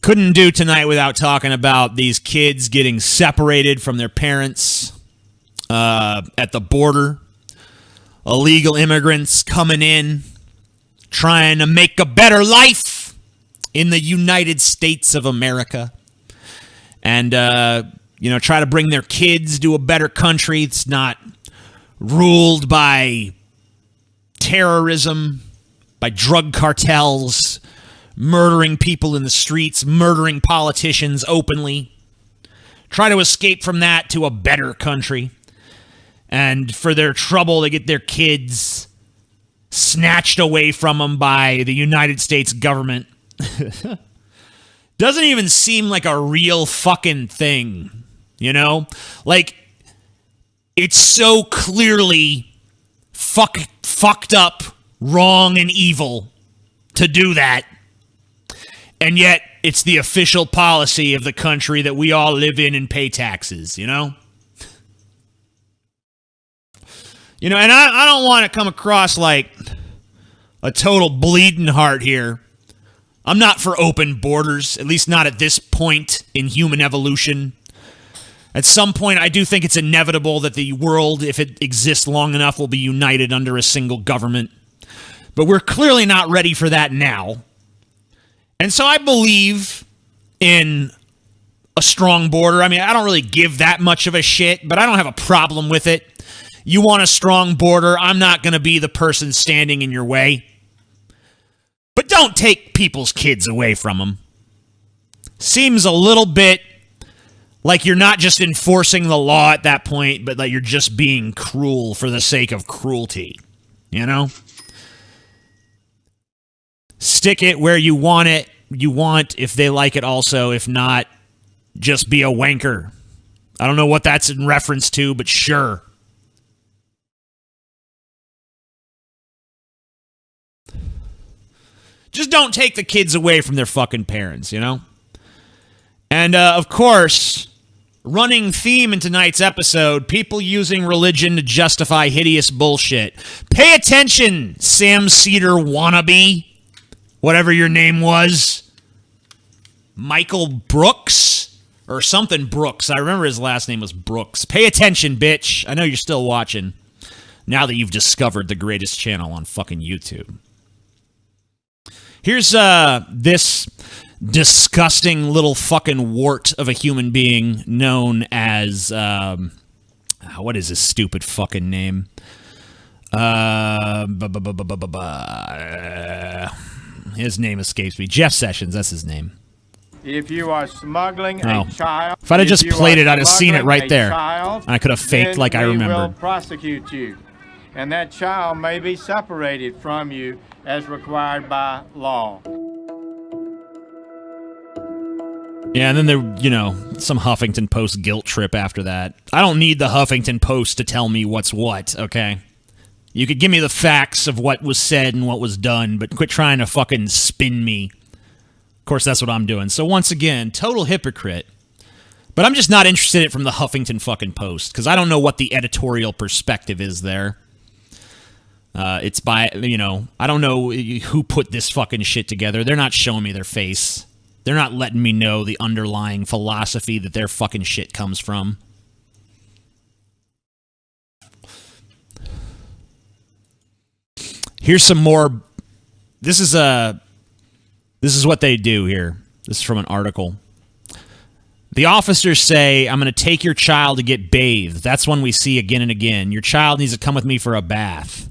Couldn't do tonight without talking about these kids getting separated from their parents at the border. Illegal immigrants coming in, trying to make a better life in the United States of America. And, try to bring their kids to a better country that's not ruled by terrorism, by drug cartels, murdering people in the streets, murdering politicians openly. Try to escape from that to a better country. And for their trouble, they get their kids snatched away from them by the United States government. Doesn't even seem like a real fucking thing, you know? Like, it's so clearly fucked up, wrong, and evil to do that. And yet, it's the official policy of the country that we all live in and pay taxes, you know? You know, and I don't want to come across like a total bleeding heart here. I'm not for open borders, at least not at this point in human evolution. At some point, I do think it's inevitable that the world, if it exists long enough, will be united under a single government. But we're clearly not ready for that now. And so I believe in a strong border. I mean, I don't really give that much of a shit, but I don't have a problem with it. You want a strong border, I'm not going to be the person standing in your way. But don't take people's kids away from them. Seems a little bit like you're not just enforcing the law at that point, but like you're just being cruel for the sake of cruelty. You know? Stick it where you want it. You want, if they like it also. If not, just be a wanker. I don't know what that's in reference to, but sure. Just don't take the kids away from their fucking parents, you know? And, of course, running theme in tonight's episode, people using religion to justify hideous bullshit. Pay attention, Sam Cedar wannabe. Whatever your name was. Michael Brooks? Or something Brooks. I remember his last name was Brooks. Pay attention, bitch. I know you're still watching. Now that you've discovered the greatest channel on fucking YouTube. Here's this disgusting little fucking wart of a human being known as, what is his stupid fucking name? His name escapes me. Jeff Sessions, that's his name. If you are smuggling a child... If I'd have just played it, I'd have seen it right there. Child, I could have faked like I remembered. They will prosecute you, and that child may be separated from you as required by law. Yeah, and then there, some Huffington Post guilt trip after that. I don't need the Huffington Post to tell me what's what, okay? You could give me the facts of what was said and what was done, but quit trying to fucking spin me. Of course, that's what I'm doing. So once again, total hypocrite. But I'm just not interested in it from the Huffington fucking Post, because I don't know what the editorial perspective is there. It's by, I don't know who put this fucking shit together. They're not showing me their face. They're not letting me know the underlying philosophy that their fucking shit comes from. Here's some more. This is what they do here. This is from an article. The officers say, I'm going to take your child to get bathed. That's one we see again and again. Your child needs to come with me for a bath.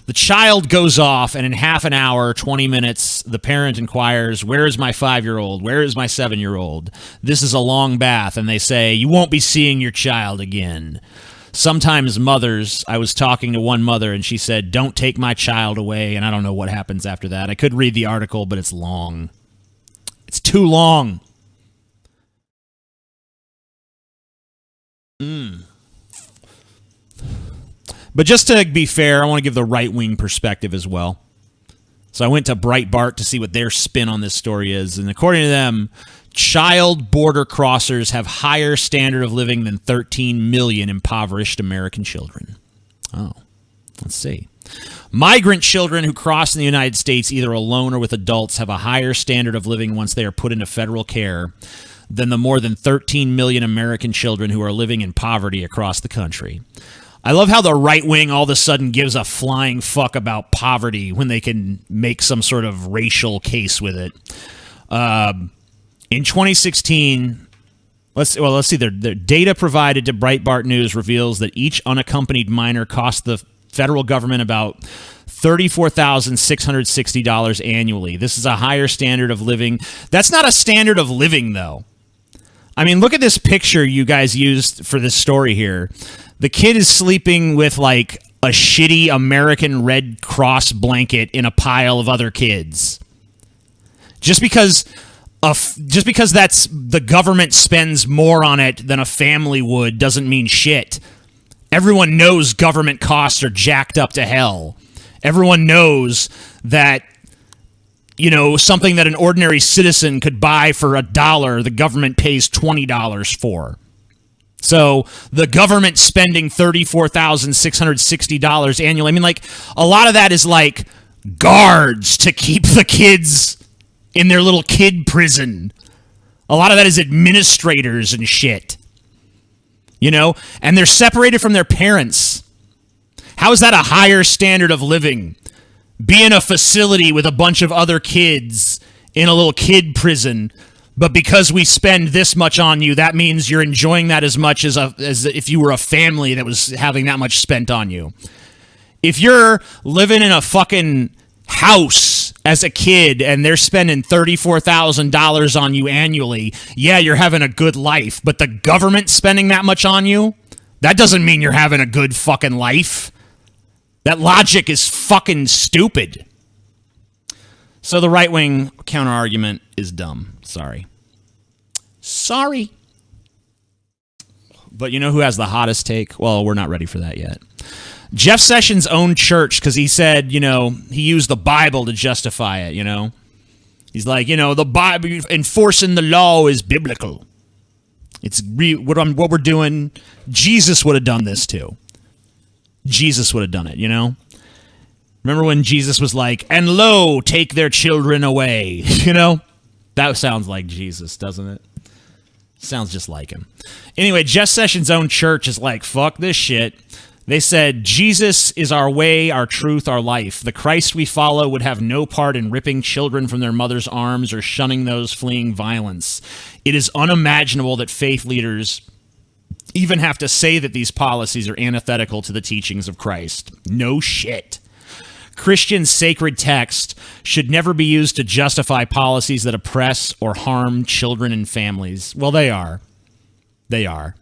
The child goes off, and in half an hour, 20 minutes, the parent inquires, where is my 5-year-old? Where is my 7-year-old? This is a long bath, and they say, you won't be seeing your child again. Sometimes mothers, I was talking to one mother, and she said, don't take my child away, and I don't know what happens after that. I could read the article, but it's long. It's too long. But just to be fair, I want to give the right-wing perspective as well. So I went to Breitbart to see what their spin on this story is. And according to them, child border crossers have higher standard of living than 13 million impoverished American children. Oh, let's see. Migrant children who cross in the United States, either alone or with adults, have a higher standard of living once they are put into federal care than the more than 13 million American children who are living in poverty across the country. I love how the right wing all of a sudden gives a flying fuck about poverty when they can make some sort of racial case with it. In 2016, let's see. Their data provided to Breitbart News reveals that each unaccompanied minor cost the federal government about $34,660 annually. This is a higher standard of living. That's not a standard of living, though. I mean, look at this picture you guys used for this story here. The kid is sleeping with like a shitty American Red Cross blanket in a pile of other kids. Just because that's the government spends more on it than a family would doesn't mean shit. Everyone knows government costs are jacked up to hell. Everyone knows that, you know, something that an ordinary citizen could buy for $1, the government pays $20 for. So the government spending $34,660 annually. I mean, like, a lot of that is like guards to keep the kids in their little kid prison. A lot of that is administrators and shit. You know, and they're separated from their parents. How is that a higher standard of living? Be in a facility with a bunch of other kids in a little kid prison, but because we spend this much on you, that means you're enjoying that as much as if you were a family that was having that much spent on you. If you're living in a fucking house as a kid and they're spending $34,000 on you annually, yeah, you're having a good life, but the government spending that much on you, that doesn't mean you're having a good fucking life. That logic is fucking stupid. So the right-wing counter-argument is dumb. Sorry. But you know who has the hottest take? Well, we're not ready for that yet. Jeff Sessions' own church, because he said, you know, he used the Bible to justify it, you know. He's like, you know, the Bible, enforcing the law is biblical. It's what we're doing. Jesus would have done this too. Jesus would have done it, you know. Remember when Jesus was like, and lo, take their children away, you know? That sounds like Jesus, doesn't it? Sounds just like him. Anyway, Jeff Sessions' own church is like, fuck this shit. They said, Jesus is our way, our truth, our life. The Christ we follow would have no part in ripping children from their mother's arms or shunning those fleeing violence. It is unimaginable that faith leaders even have to say that these policies are antithetical to the teachings of Christ. No shit. Christian sacred text should never be used to justify policies that oppress or harm children and families. Well, they are. They are.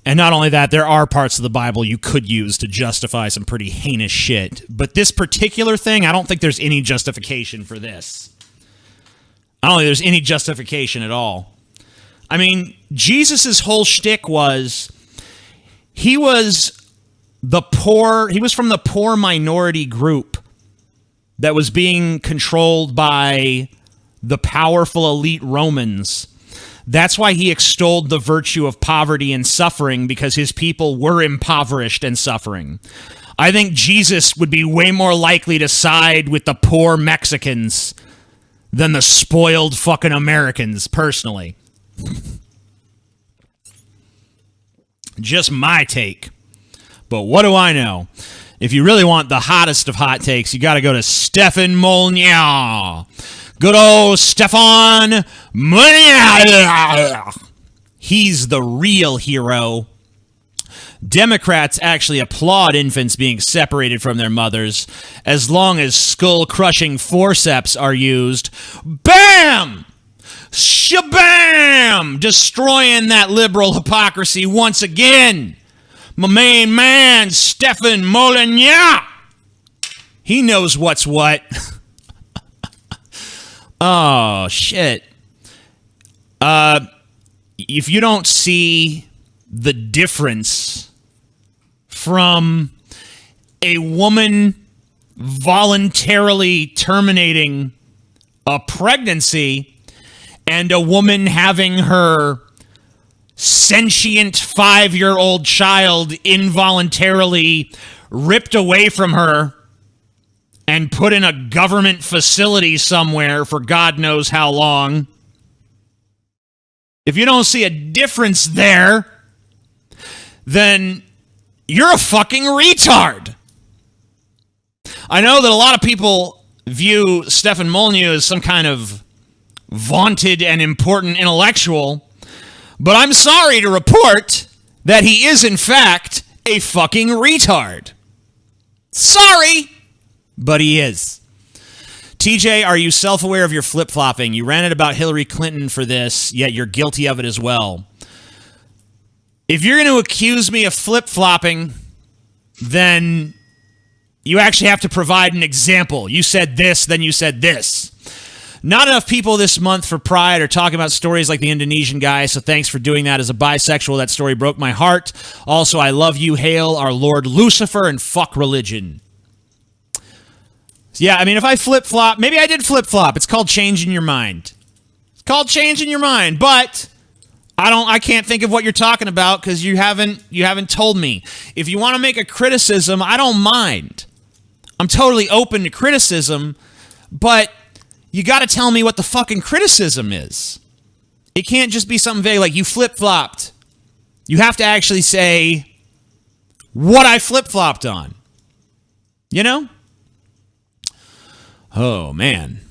And not only that, there are parts of the Bible you could use to justify some pretty heinous shit. But this particular thing, I don't think there's any justification for this. I don't think there's any justification at all. I mean, Jesus' whole shtick was, he was from the poor minority group that was being controlled by the powerful elite Romans. That's why he extolled the virtue of poverty and suffering, because his people were impoverished and suffering. I think Jesus would be way more likely to side with the poor Mexicans than the spoiled fucking Americans, personally. Just my take. But what do I know? If you really want the hottest of hot takes, you got to go to Stefan Molyneux. Good old Stefan Molyneux. He's the real hero. Democrats actually applaud infants being separated from their mothers as long as skull-crushing forceps are used. Bam! Shabam! Destroying that liberal hypocrisy once again. My main man, Stefan Molyneux. He knows what's what. Oh, shit. If you don't see the difference from a woman voluntarily terminating a pregnancy and a woman having her sentient 5-year-old child involuntarily ripped away from her and put in a government facility somewhere for God knows how long. If you don't see a difference there, then you're a fucking retard. I know that a lot of people view Stefan Molyneux as some kind of vaunted and important intellectual, but I'm sorry to report that he is, in fact, a fucking retard. Sorry, but he is. TJ, are you self-aware of your flip-flopping? You ranted about Hillary Clinton for this, yet you're guilty of it as well. If you're going to accuse me of flip-flopping, then you actually have to provide an example. You said this, then you said this. Not enough people this month for Pride are talking about stories like the Indonesian guy, so thanks for doing that. As a bisexual, that story broke my heart. Also, I love you, hail our Lord Lucifer, and fuck religion. Yeah, I mean, if I flip-flop, maybe I did flip-flop. It's called changing your mind. It's called changing your mind, but I can't think of what you're talking about because you haven't told me. If you want to make a criticism, I don't mind. I'm totally open to criticism, but you got to tell me what the fucking criticism is. It can't just be something vague like you flip-flopped. You have to actually say what I flip-flopped on. You know? Oh, man.